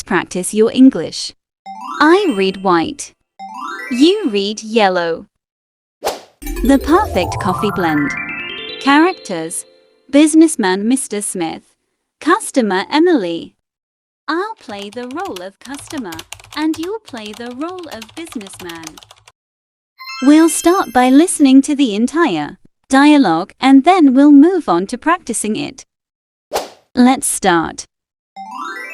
practice your English. I read white. You read yellow. The perfect coffee blend. Characters: businessman Mr. Smith, customer Emily. I'll play the role of customer, and you'll play the role of businessman. We'll start by listening to the entire dialogue and then we'll move on to practicing it. Let's start.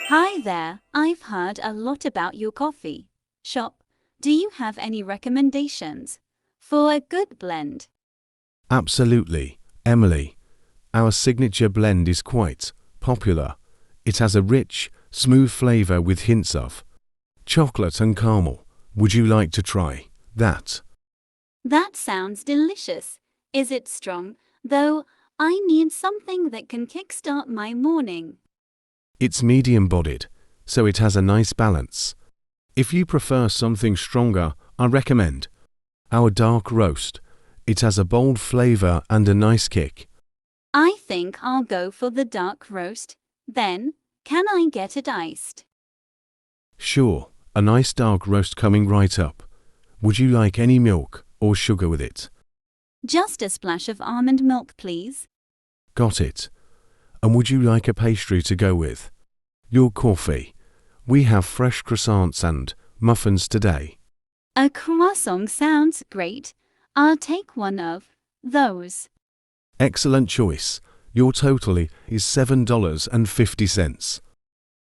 Hi there, I've heard a lot about your coffee shop. Do you have any recommendations for a good blend? Absolutely, Emily. Our signature blend is quite popular. It has a rich, smooth flavor with hints of chocolate and caramel. Would you like to try that? That sounds delicious. Is it strong, though? I need something that can kickstart my morning. It's medium-bodied, so it has a nice balance. If you prefer something stronger, I recommend our dark roast. It has a bold flavor and a nice kick. I think I'll go for the dark roast. Then, can I get it iced? Sure, a nice dark roast coming right up. Would you like any milk or sugar with it? Just a splash of almond milk, please. Got it. And would you like a pastry to go with your coffee? We have fresh croissants and muffins today. A croissant sounds great. I'll take one of those. Excellent choice. Your total is $7.50.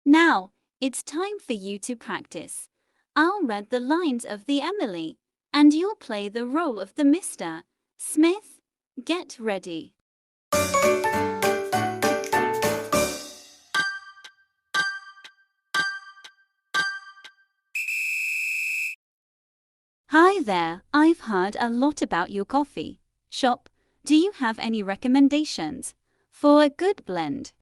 Now, it's time for you to practice. I'll read the lines of the Emily, and you'll play the role of the Mr. Smith. Get ready. Hi there, I've heard a lot about your coffee shop. Do you have any recommendations for a good blend?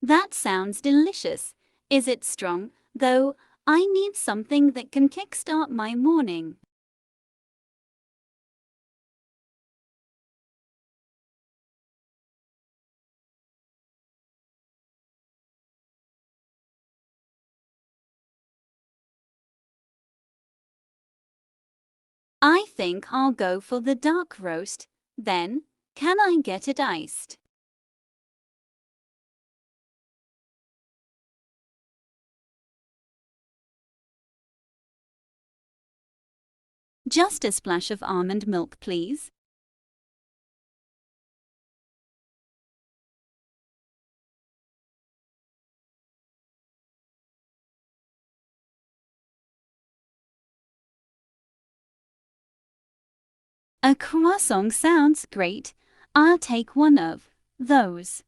That sounds delicious. Is it strong, though? I need something that can kickstart my morning. I think I'll go for the dark roast. Then, can I get it iced? Just a splash of almond milk, please. A croissant sounds great. I'll take one of those.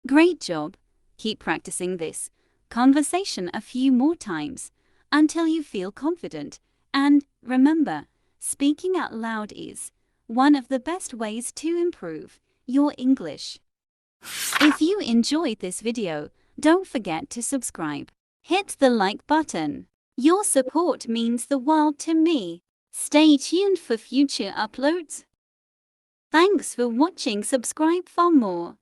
Great job. Keep practicing this conversation a few more times until you feel confident. And remember, speaking out loud is one of the best ways to improve your English. If you enjoyed this video, don't forget to subscribe. Hit the like button. Your support means the world to me. Stay tuned for future uploads. Thanks for watching. Subscribe for more.